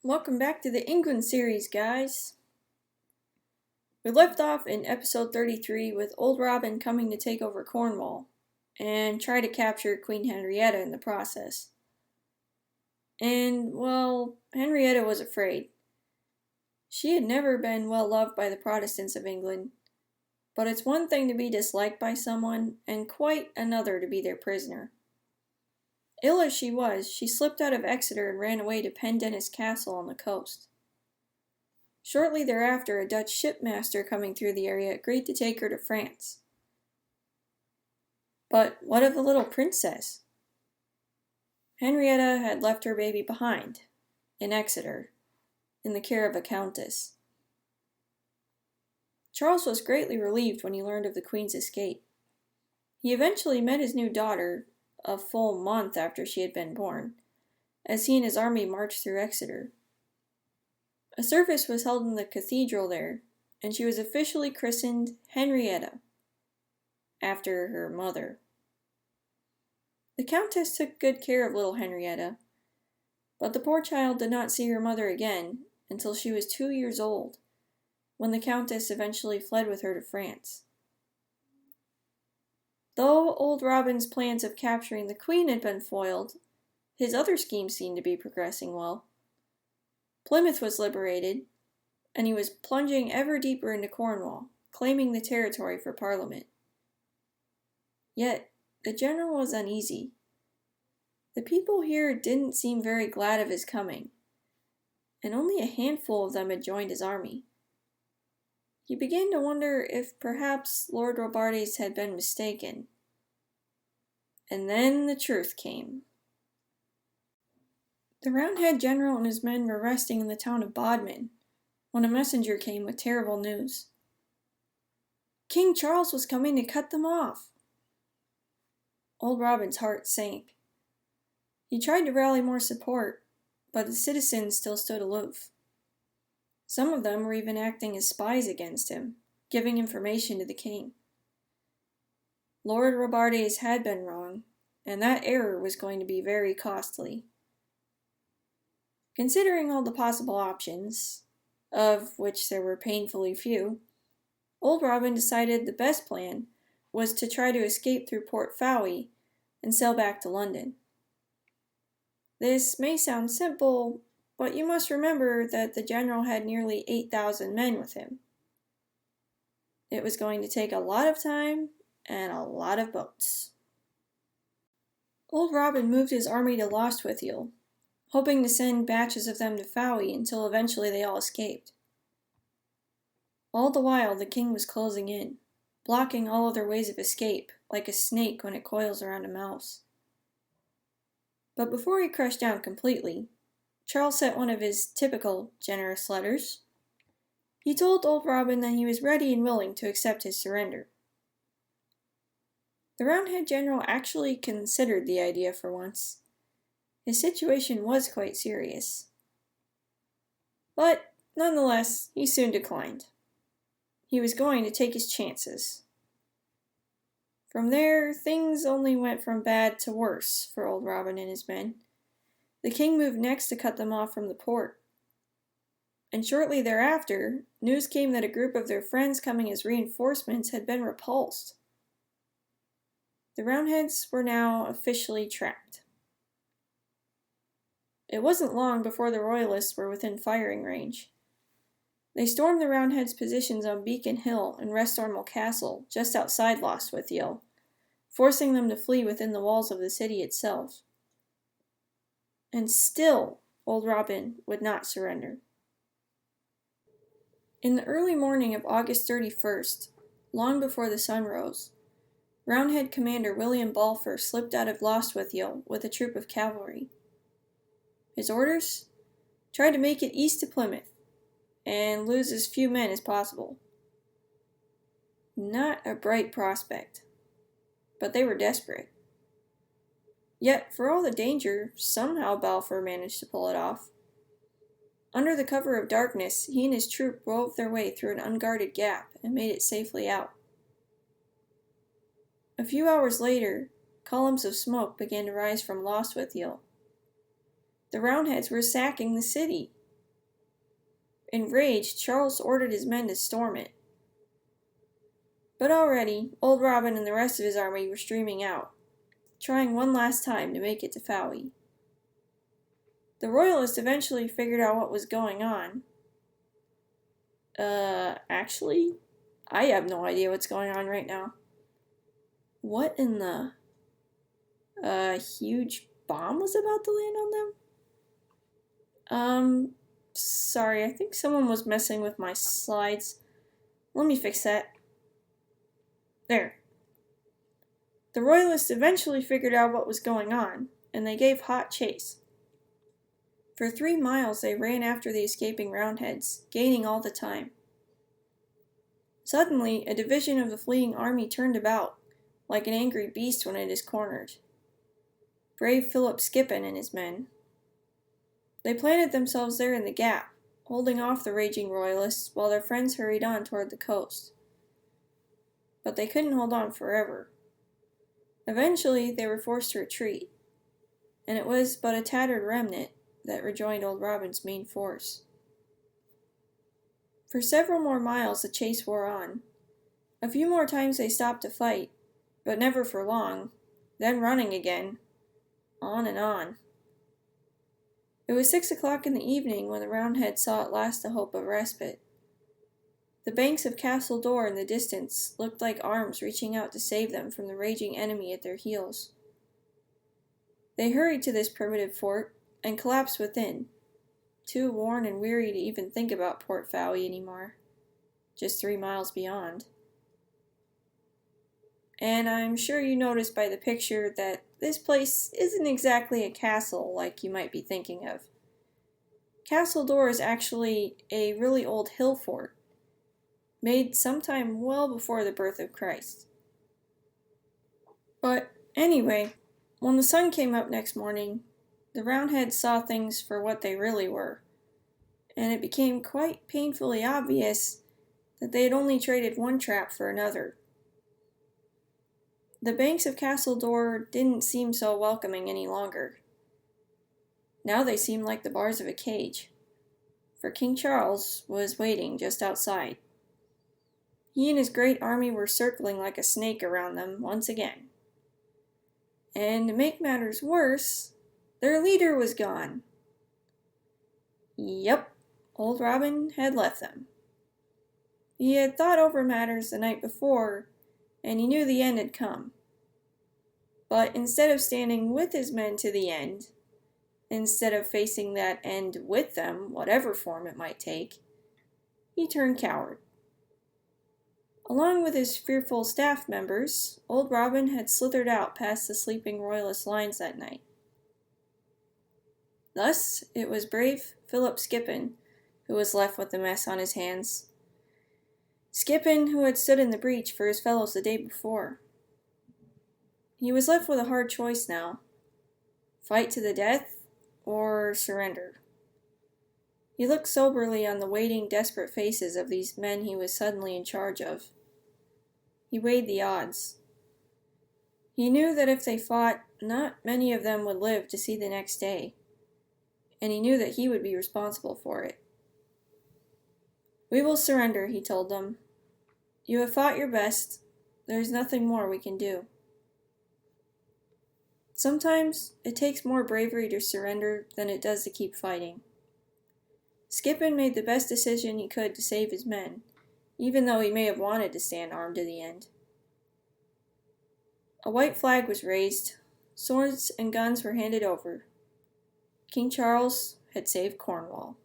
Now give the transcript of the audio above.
Welcome back to the England series, guys. We left off in episode 33 with old Robin coming to take over Cornwall and try to capture Queen Henrietta in the process. And, well, Henrietta was afraid. She had never been well loved by the Protestants of England, but it's one thing to be disliked by someone and quite another to be their prisoner. Ill as she was, she slipped out of Exeter and ran away to Pendennis Castle on the coast. Shortly thereafter, a Dutch shipmaster coming through the area agreed to take her to France. But what of the little princess? Henrietta had left her baby behind, in Exeter, in the care of a countess. Charles was greatly relieved when he learned of the Queen's escape. He eventually met his new daughter a full month after she had been born, as he and his army marched through Exeter. A service was held in the cathedral there, and she was officially christened Henrietta, after her mother. The countess took good care of little Henrietta, but the poor child did not see her mother again until she was 2 years old, when the countess eventually fled with her to France. Though old Robin's plans of capturing the Queen had been foiled, his other schemes seemed to be progressing well. Plymouth was liberated, and he was plunging ever deeper into Cornwall, claiming the territory for Parliament. Yet, the general was uneasy. The people here didn't seem very glad of his coming, and only a handful of them had joined his army. He began to wonder if perhaps Lord Robartes had been mistaken. And then the truth came. The Roundhead general and his men were resting in the town of Bodmin when a messenger came with terrible news. King Charles was coming to cut them off. Old Robin's heart sank. He tried to rally more support, but the citizens still stood aloof. Some of them were even acting as spies against him, giving information to the king. Lord Robartes had been wrong, and that error was going to be very costly. Considering all the possible options, of which there were painfully few, old Robin decided the best plan was to try to escape through Port Fowey and sail back to London. This may sound simple, but you must remember that the general had nearly 8,000 men with him. It was going to take a lot of time and a lot of boats. Old Robin moved his army to Lostwithiel, hoping to send batches of them to Fowey until eventually they all escaped. All the while, the king was closing in, blocking all other ways of escape, like a snake when it coils around a mouse. But before he crushed down completely, Charles sent one of his typical generous letters. He told old Robin that he was ready and willing to accept his surrender. The Roundhead general actually considered the idea for once. His situation was quite serious. But, nonetheless, he soon declined. He was going to take his chances. From there, things only went from bad to worse for old Robin and his men. The king moved next to cut them off from the port. And shortly thereafter, news came that a group of their friends coming as reinforcements had been repulsed. The Roundheads were now officially trapped. It wasn't long before the Royalists were within firing range. They stormed the Roundheads' positions on Beacon Hill and Restormel Castle, just outside Lostwithiel, forcing them to flee within the walls of the city itself. And still, old Robin would not surrender. In the early morning of August 31st, long before the sun rose, Roundhead commander William Balfour slipped out of Lostwithiel with a troop of cavalry. His orders? Try to make it east to Plymouth, and lose as few men as possible. Not a bright prospect, but they were desperate. Yet, for all the danger, somehow Balfour managed to pull it off. Under the cover of darkness, he and his troop wove their way through an unguarded gap and made it safely out. A few hours later, columns of smoke began to rise from Lostwithiel. The Roundheads were sacking the city, Enraged, Charles ordered his men to storm it. But already, old Robin and the rest of his army were streaming out, trying one last time to make it to Fowey. The Royalists eventually figured out what was going on. Actually, I have no idea what's going on right now. What in the... A huge bomb was about to land on them? Sorry, I think someone was messing with my slides. Let me fix that. There. The Royalists eventually figured out what was going on, and they gave hot chase. For 3 miles they ran after the escaping Roundheads, gaining all the time. Suddenly, a division of the fleeing army turned about, like an angry beast when it is cornered. Brave Philip Skippon and his men. They planted themselves there in the gap, holding off the raging Royalists while their friends hurried on toward the coast. But they couldn't hold on forever. Eventually, they were forced to retreat, and it was but a tattered remnant that rejoined old Robin's main force. For several more miles the chase wore on. A few more times they stopped to fight, but never for long, then running again. On and on. It was 6 o'clock in the evening when the Roundhead saw at last the hope of respite. The banks of Castle Dore in the distance looked like arms reaching out to save them from the raging enemy at their heels. They hurried to this primitive fort and collapsed within, too worn and weary to even think about Port Fowey anymore, just 3 miles beyond. And I'm sure you noticed by the picture that this place isn't exactly a castle like you might be thinking of. Castle Dore is actually a really old hill fort, made sometime well before the birth of Christ. But anyway, when the sun came up next morning, the Roundheads saw things for what they really were, and it became quite painfully obvious that they had only traded one trap for another. The banks of Castle Dore didn't seem so welcoming any longer. Now they seemed like the bars of a cage, for King Charles was waiting just outside. He and his great army were circling like a snake around them once again. And to make matters worse, their leader was gone. Yep, old Robin had left them. He had thought over matters the night before, and he knew the end had come. But instead of standing with his men to the end, instead of facing that end with them, whatever form it might take, he turned coward. Along with his fearful staff members, old Robin had slithered out past the sleeping Royalist lines that night. Thus, it was brave Philip Skippon who was left with the mess on his hands. Skippon, who had stood in the breach for his fellows the day before. He was left with a hard choice now. Fight to the death, or surrender. He looked soberly on the waiting, desperate faces of these men he was suddenly in charge of. He weighed the odds. He knew that if they fought, not many of them would live to see the next day, and he knew that he would be responsible for it. "We will surrender," he told them. "You have fought your best. There is nothing more we can do." Sometimes it takes more bravery to surrender than it does to keep fighting. Skippon made the best decision he could to save his men, even though he may have wanted to stand armed to the end. A white flag was raised, swords and guns were handed over. King Charles had saved Cornwall.